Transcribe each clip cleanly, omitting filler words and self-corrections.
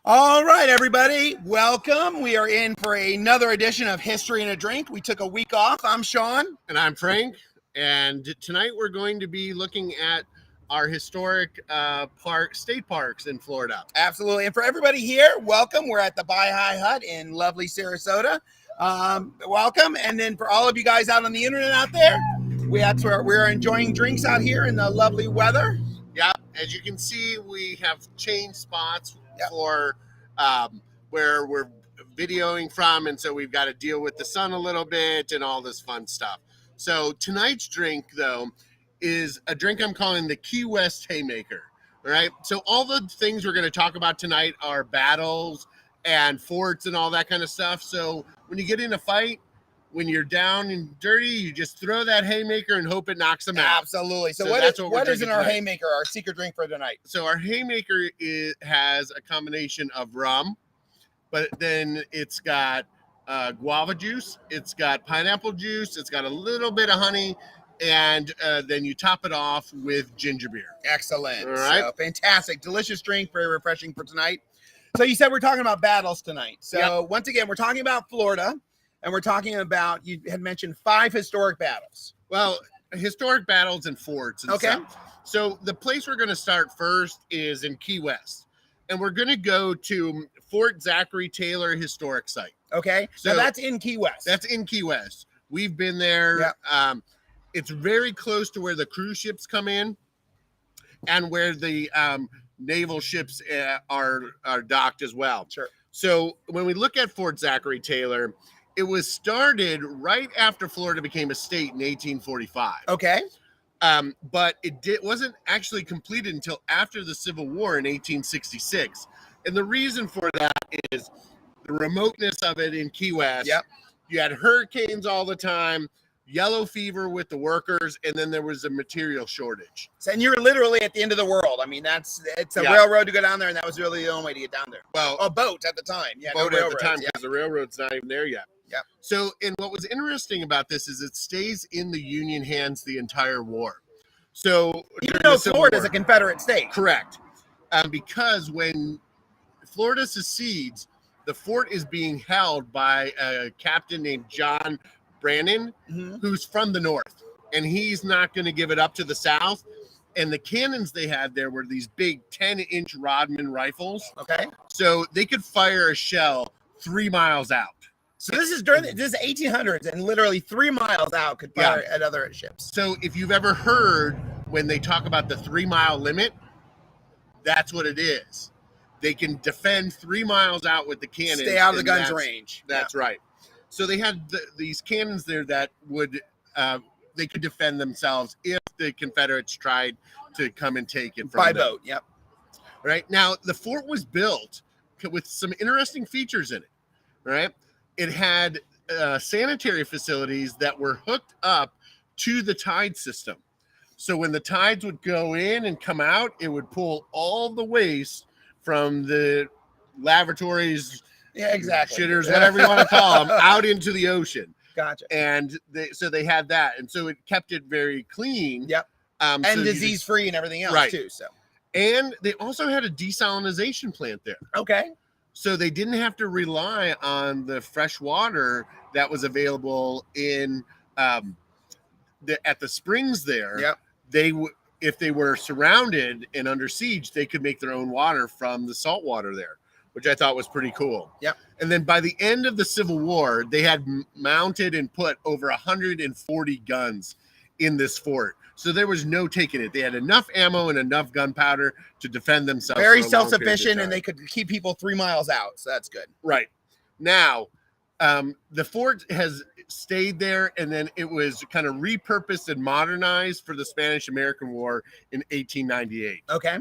All right, everybody, welcome. We are in for another edition of History and a Drink. We took a week off. I'm Sean. And I'm Frank. And tonight we're going to be looking at our historic state parks in Florida. Absolutely. And for everybody here, welcome. We're at the Buy High Hut in lovely Sarasota. Welcome. And then for all of you guys out on the internet out there, we're enjoying drinks out here in the lovely weather. Yeah, as you can see, we have changed spots for where we're videoing from, and so we've got to deal with the sun a little bit and all this fun stuff. So tonight's drink, though, is a drink I'm calling the Key West Haymaker. All right, so all the things we're going to talk about tonight are battles and forts and all that kind of stuff. So when you get in a fight, when you're down and dirty, you just throw that Haymaker and hope it knocks them out. Absolutely. So what is in our Haymaker, our secret drink for tonight? So our Haymaker has a combination of rum, but then it's got guava juice, it's got pineapple juice, it's got a little bit of honey, and then you top it off with ginger beer. Excellent. All right. So, fantastic. Delicious drink, very refreshing for tonight. So you said we're talking about battles tonight. So Once again, we're talking about Florida. And we're talking about, you had mentioned 5 historic battles. Well, historic battles and forts and stuff. So the place we're going to start first is in Key West. And we're going to go to Fort Zachary Taylor Historic Site. Okay. So that's in Key West. That's in Key West. We've been there. Yep. It's very close to where the cruise ships come in and where the naval ships are docked as well. Sure. So when we look at Fort Zachary Taylor, it was started right after Florida became a state in 1845. Okay. But it wasn't actually completed until after the Civil War in 1866. And the reason for that is the remoteness of it in Key West. Yep. You had hurricanes all the time, yellow fever with the workers, and then there was a material shortage. And you're literally at the end of the world. I mean, it's a railroad to go down there, and that was really the only way to get down there. Well, a boat at the time. Yeah, boat at the time because the railroad's not even there yet. Yeah. So, and what was interesting about this is it stays in the Union hands the entire war. So, even though Florida is a Confederate state. Correct. Because when Florida secedes, the fort is being held by a captain named John Brannan, who's from the north, and he's not going to give it up to the south. And the cannons they had there were these big 10-inch Rodman rifles. Okay. So they could fire a shell 3 miles out. So this is 1800s, and literally 3 miles out could fire at other ships. So if you've ever heard when they talk about the 3 mile limit, that's what it is. They can defend 3 miles out with the cannons. Stay out of the gun's range. That's right. So they had these cannons there that would they could defend themselves if the Confederates tried to come and take it from by them. boat. Yep. Right now, the fort was built with some interesting features in it. Right. It had sanitary facilities that were hooked up to the tide system. So when the tides would go in and come out, it would pull all the waste from the lavatories, shitters, whatever you want to call them, out into the ocean. Gotcha. And so they had that. And so it kept it very clean. Yep. And so disease-free and everything else, too. So. And they also had a desalinization plant there. Okay. So they didn't have to rely on the fresh water that was available in at the springs there. Yep. If they were surrounded and under siege, they could make their own water from the salt water there, which I thought was pretty cool. Yep. And then by the end of the Civil War, they had mounted and put over 140 guns in this fort. So there was no taking it. They had enough ammo and enough gunpowder to defend themselves. Very self-sufficient, and they could keep people 3 miles out. So that's good. Right. Now, the fort has stayed there, and then it was kind of repurposed and modernized for the Spanish-American War in 1898. Okay.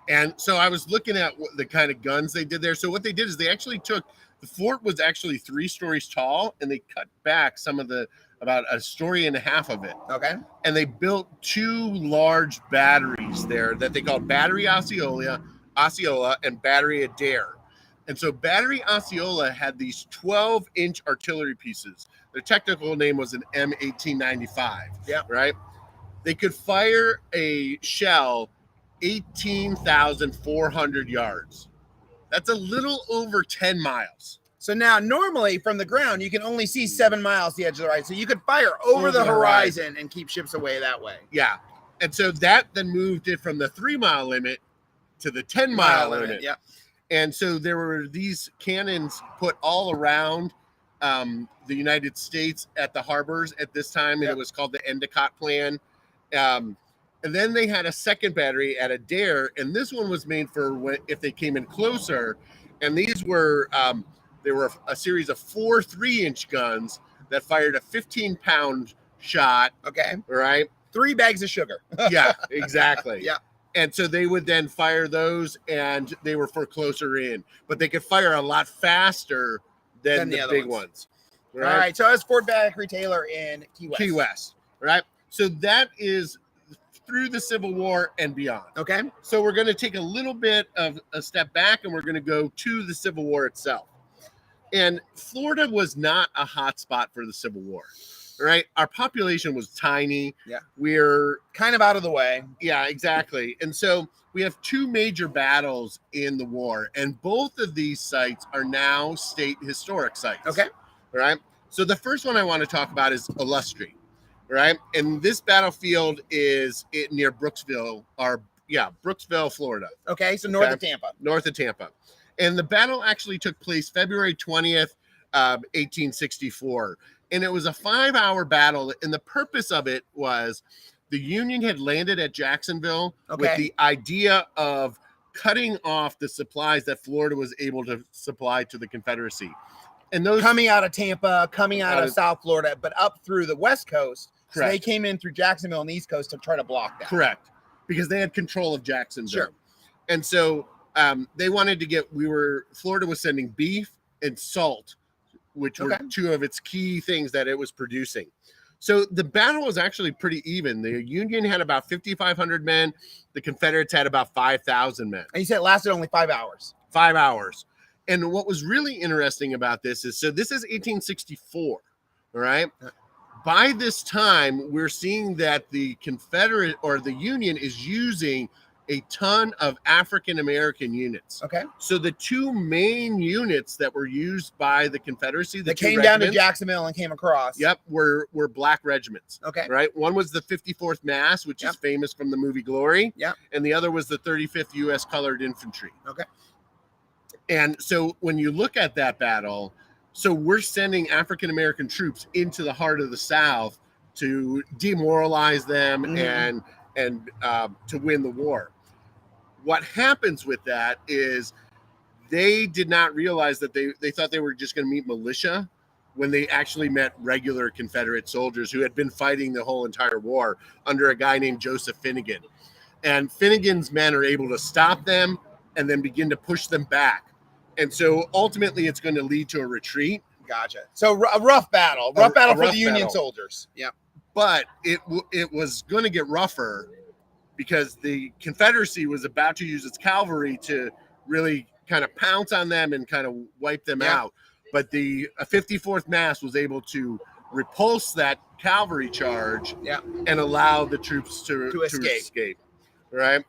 And so I was looking at the kind of guns they did there. So what they did is they actually took, the fort was actually 3 stories tall, and they cut back about a story and a half of it. Okay. And they built 2 large batteries there that they called Battery Osceola and Battery Adair. And so Battery Osceola had these 12-inch artillery pieces. Their technical name was an M1895. Yeah. Right? They could fire a shell 18,400 yards. That's a little over 10 miles. So now, normally from the ground, you can only see 7 miles the edge of the horizon. So you could fire over the horizon and keep ships away that way. Yeah. And so that then moved it from the 3-mile limit to the 10-mile limit. Yeah. And so there were these cannons put all around the United States at the harbors at this time, and it was called the Endicott Plan. And then they had a second battery at Adair, and this one was made for when, if they came in closer. And these were there were a series of 4 3-inch guns that fired a 15-pound shot. Okay. Right. 3 bags of sugar. Yeah, exactly. Yeah. And so they would then fire those, and they were for closer in, but they could fire a lot faster than the big ones. Right? All right. So I was Fort Battery Taylor in Key West. Key West. Right. So that is through the Civil War and beyond. Okay. So we're going to take a little bit of a step back, and we're going to go to the Civil War itself. And Florida was not a hot spot for the Civil War. Right. Our population was tiny. Yeah. We're kind of out of the way. Yeah, exactly. And so we have 2 major battles in the war, and both of these sites are now state historic sites. Okay. Right. So the first one I want to talk about is Illustri. Right. And this battlefield is near Brooksville, Brooksville, Florida. Okay. So north of Tampa. North of Tampa. And the battle actually took place February 20th, 1864. And it was a 5-hour battle. And the purpose of it was the Union had landed at Jacksonville with the idea of cutting off the supplies that Florida was able to supply to the Confederacy. And those coming out of Tampa, coming out of South Florida, but up through the West Coast. So they came in through Jacksonville and the East Coast to try to block that. Correct. Because they had control of Jacksonville. Sure. And so they wanted to Florida was sending beef and salt, which were 2 of its key things that it was producing. So the battle was actually pretty even. The Union had about 5,500 men. The Confederates had about 5,000 men. And you said it lasted only 5 hours. 5 hours. And what was really interesting about this is, so this is 1864, all right? By this time, we're seeing that the Confederate or the Union is using a ton of African-American units. Okay. So the 2 main units that were used by the Confederacy that came down to Jacksonville and came across. Yep, were black regiments. Okay. Right. One was the 54th Mass, which is famous from the movie Glory. Yeah. And the other was the 35th U.S. Colored Infantry. Okay. And so when you look at that battle, so we're sending African-American troops into the heart of the South to demoralize them and to win the war. What happens with that is they did not realize that they thought they were just going to meet militia when they actually met regular Confederate soldiers who had been fighting the whole entire war under a guy named Joseph Finnegan. And Finnegan's men are able to stop them and then begin to push them back. And so ultimately it's going to lead to a retreat. Gotcha. So a rough battle for the Union soldiers. Yeah. But it was going to get rougher because the Confederacy was about to use its cavalry to really kind of pounce on them and kind of wipe them out. But the 54th Mass was able to repulse that cavalry charge and allow the troops to escape. Right.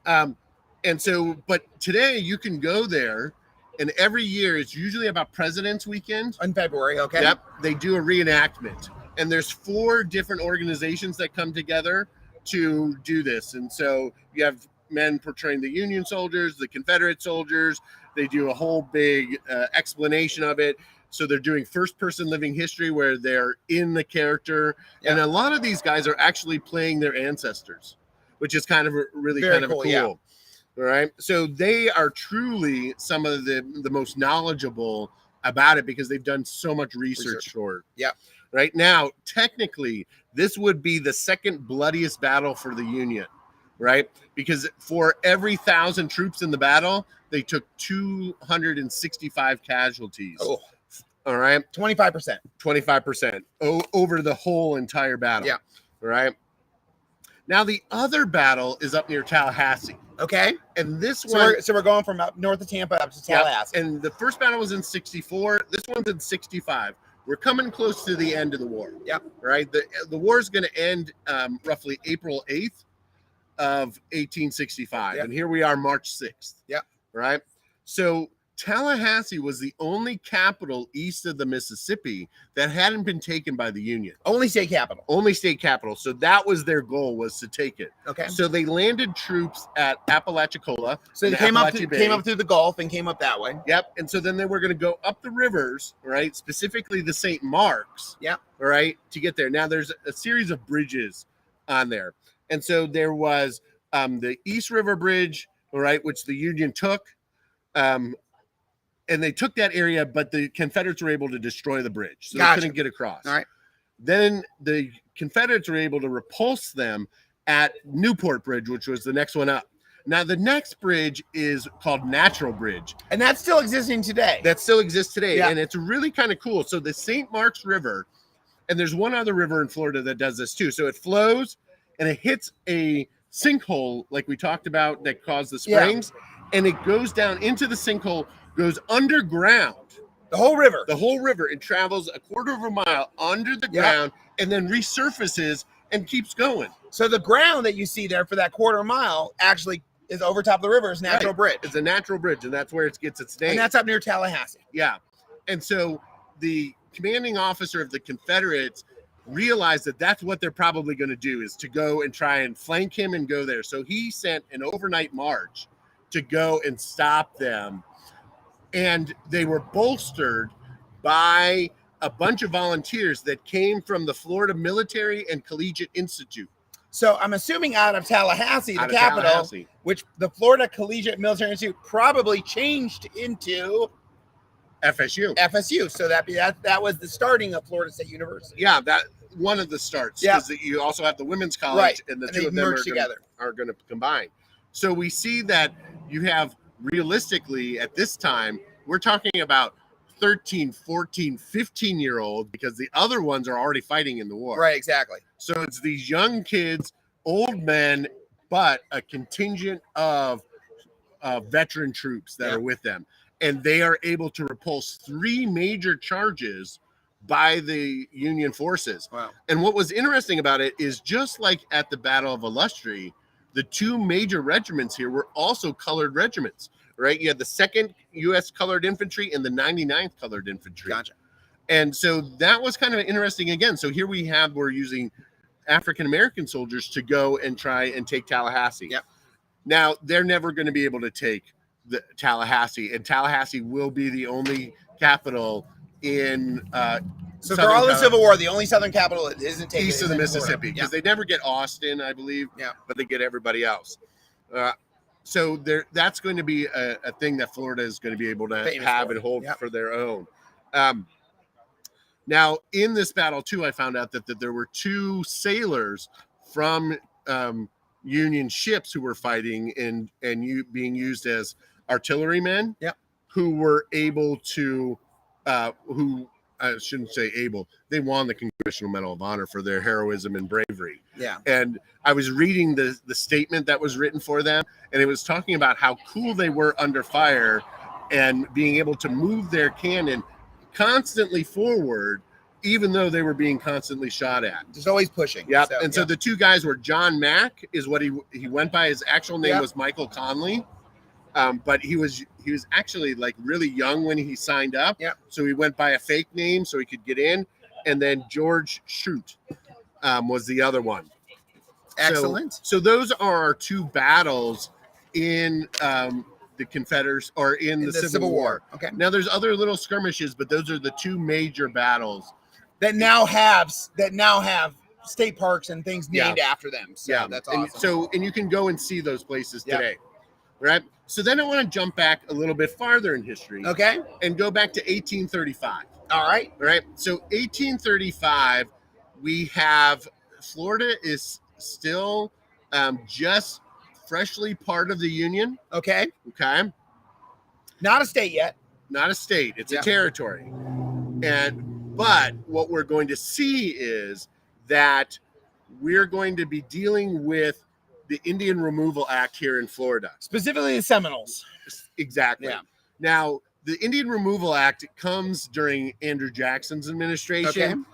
And so, but today you can go there, and every year it's usually about President's Weekend. In February, okay. Yep. They do a reenactment. And there's 4 different organizations that come together to do this. And so you have men portraying the Union soldiers, the Confederate soldiers. They do a whole big explanation of it. So they're doing first-person living history where they're in the character. Yeah. And a lot of these guys are actually playing their ancestors, which is kind of really Very kind of cool. cool. Yeah. All right. So they are truly some of the most knowledgeable about it because they've done so much research for it. Yeah. Right now, technically, this would be the second bloodiest battle for the Union, right? Because for every 1,000 troops in the battle, they took 265 casualties. Oh. All right. 25%. 25% over the whole entire battle. Yeah. All right. Now, the other battle is up near Tallahassee. Okay. And this one. So we're going from up north of Tampa up to Tallahassee. And the first battle was in 64. This one's in 65. We're coming close to the end of the war. Yep. Right. The war is going to end roughly April 8th of 1865. Yep. And here we are, March 6th. Yep. Right. So Tallahassee was the only capital east of the Mississippi that hadn't been taken by the Union. Only state capital. Only state capital. So that was their goal, was to take it. Okay. So they landed troops at Apalachicola. So they came up through the Gulf and came up that way. Yep. And so then they were going to go up the rivers, right? Specifically the St. Marks. Yep. All right, to get there. Now there's a series of bridges on there. And so there was the East River Bridge, all right, which the Union took. And they took that area, but the Confederates were able to destroy the bridge. So they couldn't get across. All right. Then the Confederates were able to repulse them at Newport Bridge, which was the next one up. Now, the next bridge is called Natural Bridge. And that's still existing today. That still exists today. Yeah. And it's really kind of cool. So the St. Marks River, and there's one other river in Florida that does this too. So it flows and it hits a sinkhole, like we talked about, that caused the springs. Yeah. And it goes down into the sinkhole, goes underground. The whole river. And travels a quarter of a mile under the ground and then resurfaces and keeps going. So the ground that you see there for that quarter mile actually is over top of the river. Is Natural Bridge. It's a natural bridge, and that's where it gets its name. And that's up near Tallahassee. Yeah. And so the commanding officer of the Confederates realized that that's what they're probably going to do, is to go and try and flank him and go there. So he sent an overnight march to go and stop them. And they were bolstered by a bunch of volunteers that came from the Florida Military and Collegiate Institute. So I'm assuming out of Tallahassee, the capital, which the Florida Collegiate Military Institute probably changed into FSU. So that was the starting of Florida State University. Yeah, that one of the starts. Because you also have the women's college, and the two of them are going to combine. So we see that you have, realistically, at this time, we're talking about 13, 14, 15-year-old, because the other ones are already fighting in the war. Right, exactly. So it's these young kids, old men, but a contingent of veteran troops that are with them. And they are able to repulse 3 major charges by the Union forces. Wow. And what was interesting about it is, just like at the Battle of Illustri, the 2 major regiments here were also colored regiments, right? You had the 2nd U.S. Colored Infantry and the 99th Colored Infantry. Gotcha. And so that was kind of interesting again. So here we're using African-American soldiers to go and try and take Tallahassee. Yep. Now, they're never going to be able to take the Tallahassee, and Tallahassee will be the only capital in so for all the Civil War, the only Southern capital that isn't taken east of the Mississippi, because they never get Austin, I believe, but they get everybody else. So that's going to be a thing that Florida is going to be able to have and hold for their own. Now, in this battle, too, I found out that there were 2 sailors from Union ships who were fighting and being used as artillerymen, who were able to, who I shouldn't say able, they won the Congressional Medal of Honor for their heroism and bravery. Yeah. And I was reading the statement that was written for them, and it was talking about how cool they were under fire and being able to move their cannon constantly forward, even though they were being constantly shot at. Just always pushing. Yeah. So the 2 guys were John Mack, is what he went by. His actual name was Michael Conley. But he was actually like really young when he signed up. Yeah. So he went by a fake name so he could get in. And then George Shute was the other one. Excellent. So those are our 2 battles in the Confederates, or in the Civil War. Okay. Now there's other little skirmishes, but those are the 2 major battles that now have state parks and things named after them. So that's awesome. And you can go and see those places today. Right. So then I want to jump back a little bit farther in history. Okay. And go back to 1835. All right. So 1835, we have Florida is still just freshly part of the Union. Okay. Not a state yet. Not a state. It's a territory. But what we're going to see is that we're going to be dealing with the Indian Removal Act here in Florida. Specifically the Seminoles. Exactly. Yeah. Now, the Indian Removal Act comes during Andrew Jackson's administration.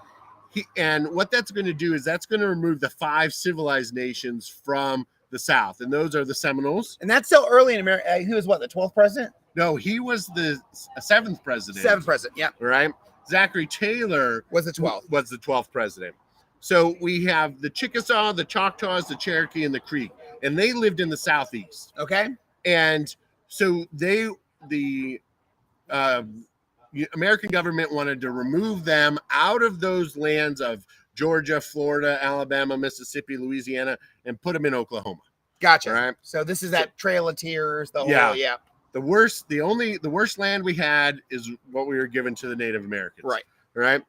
Okay. And what that's going to do is that's going to remove the 5 civilized nations from the South. And those are the Seminoles. And that's still early in America. He was what, the 12th president? No, he was the seventh president. Seventh president. Yeah. Right. Zachary Taylor Was the 12th. Was the 12th president. So we have the Chickasaw, the Choctaws, the Cherokee, and the Creek, and they lived in the Southeast. Okay. And so the American government wanted to remove them out of those lands of Georgia, Florida, Alabama, Mississippi, Louisiana, and put them in Oklahoma. Gotcha. Right. So this is that Trail of Tears. The whole, Yeah. The worst land we had is what we were given to the Native Americans. Right. Right.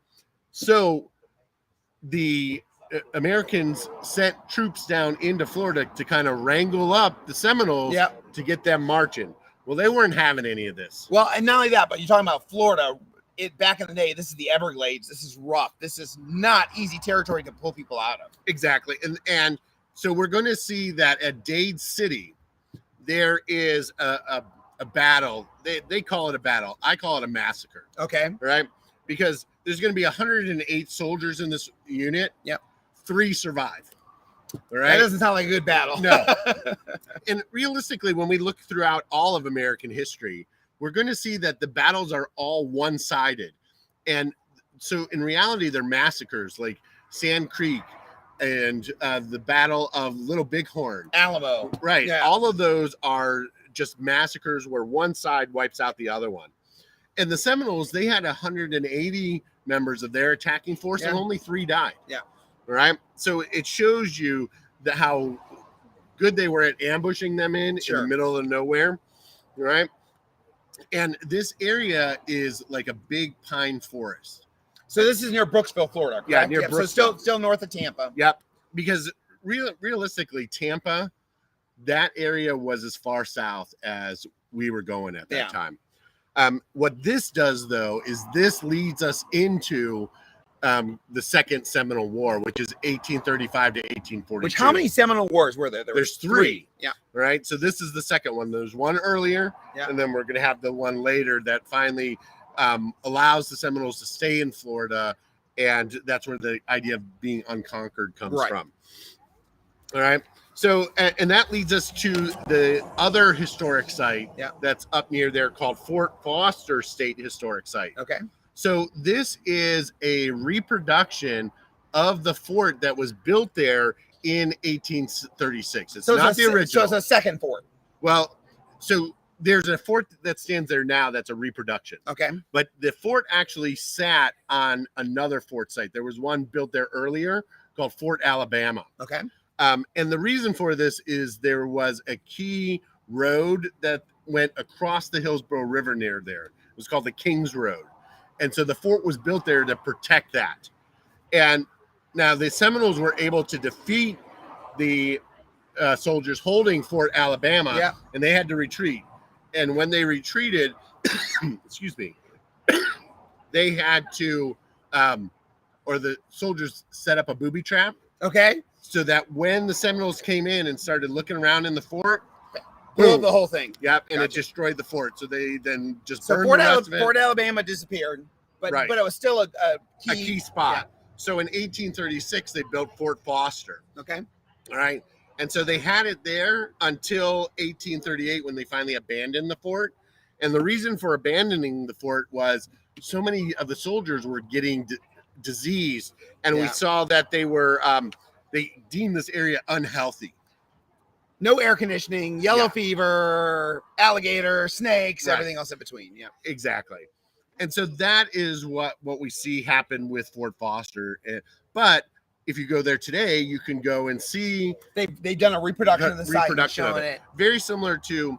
So the Americans sent troops down into Florida to kind of wrangle up the Seminoles to get them marching. Well, they weren't having any of this. Well, and not only that, but you're talking about Florida. Back in the day, this is the Everglades. This is rough. This is not easy territory to pull people out of. Exactly. And so we're going to see that at Dade City, there is a battle. They call it a battle. I call it a massacre. Okay. Right? Because there's going to be 108 soldiers in this unit. Yep. 3 survive. All right. That doesn't sound like a good battle. No. And realistically, when we look throughout all of American history, we're going to see that the battles are all one-sided. And so in reality, they're massacres like Sand Creek and the Battle of Little Bighorn. Alamo. Right. Yeah. All of those are just massacres where one side wipes out the other one. And the Seminoles, they had 180 members of their attacking force and only 3 died. Yeah. Right. So it shows you that how good they were at ambushing them in the middle of nowhere. Right. And this area is like a big pine forest. So this is near Brooksville, Florida. Correct? Yeah, near Brooksville. So still north of Tampa. Yep. Because realistically, Tampa, that area was as far south as we were going at that time. What this does, though, is this leads us into the Second Seminole War, which is 1835 to 1842. Which, how many Seminole Wars were there? There's 3. Yeah. Right. So this is the second one. There's one earlier, and then we're going to have the one later that finally allows the Seminoles to stay in Florida, and that's where the idea of being unconquered comes from. All right. So, and that leads us to the other historic site that's up near there called Fort Foster State Historic Site. Okay. So this is a reproduction of the fort that was built there in 1836. It's not the original. So it's a second fort. Well, so there's a fort that stands there now that's a reproduction. Okay. But the fort actually sat on another fort site. There was one built there earlier called Fort Alabama. Okay. And the reason for this is there was a key road that went across the Hillsborough River near there. It was called the King's Road. And so the fort was built there to protect that. And now the Seminoles were able to defeat the soldiers holding Fort Alabama, and they had to retreat. And when they retreated, excuse me, they had to, or the soldiers set up a booby trap. Okay. So that when the Seminoles came in and started looking around in the fort, blew up the whole thing. Yep, and it destroyed the fort. So they then just burned Fort the rest of it. Fort Alabama disappeared, but it was still a key spot. Yeah. So in 1836, they built Fort Foster. Okay. All right. And so they had it there until 1838 when they finally abandoned the fort. And the reason for abandoning the fort was so many of the soldiers were getting diseased. And we saw that they were, they deemed this area unhealthy. No air conditioning, yellow fever, alligator, snakes, everything else in between. Yeah, exactly. And so that is what we see happen with Fort Foster. But if you go there today, you can go and see they've done a reproduction of the site, showing it. Very similar to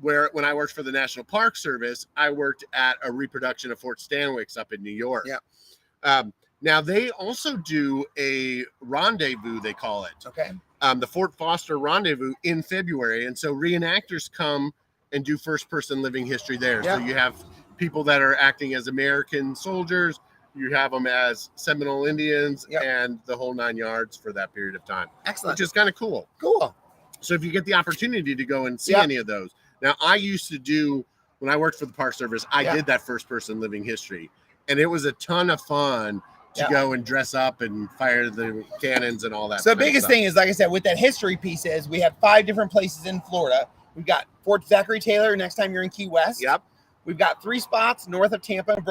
where when I worked for the National Park Service, I worked at a reproduction of Fort Stanwix up in New York. Yeah. Now they also do a rendezvous, they call it. Okay. The Fort Foster Rendezvous in February. And so reenactors come and do first-person living history there. Yeah. So you have people that are acting as American soldiers. You have them as Seminole Indians and the whole 9 yards for that period of time. Excellent. Which is kind of cool. Cool. So if you get the opportunity to go and see any of those. Now, I used to do, when I worked for the Park Service, I did that first-person living history. And it was a ton of fun to go and dress up and fire the cannons and all that. So the biggest thing is, like I said, with that history piece is we have 5 different places in Florida. We've got Fort Zachary Taylor next time you're in Key West. Yep. We've got 3 spots north of Tampa and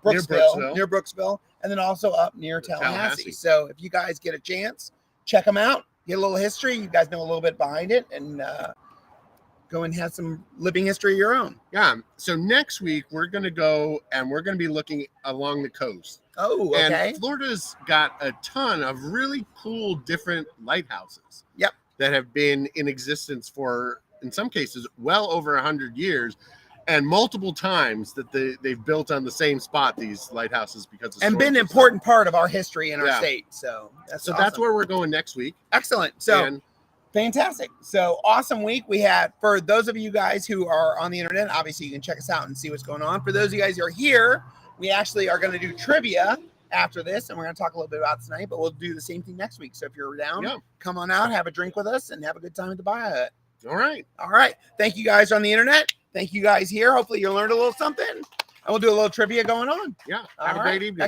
Brooksville. near Brooksville, and then also up near Tallahassee. So if you guys get a chance, check them out. Get a little history. You guys know a little bit behind it, and go and have some living history of your own. Yeah. So next week we're going to go and we're going to be looking along the coast. Oh, okay. And Florida's got a ton of really cool different lighthouses. Yep. That have been in existence for, in some cases, well over 100 years. And multiple times that they've built on the same spot, these lighthouses, because and been an important part of our history in our state. So that's awesome. That's where we're going next week. Excellent. So fantastic. So awesome week. We had, for those of you guys who are on the internet, obviously you can check us out and see what's going on. For those of you guys who are here, we actually are going to do trivia after this, and we're going to talk a little bit about it tonight, but we'll do the same thing next week. So if you're down, come on out, have a drink with us, and have a good time at the Buy Hut. All right. All right. Thank you guys on the internet. Thank you guys here. Hopefully you learned a little something, and we'll do a little trivia going on. Yeah. Have a great evening.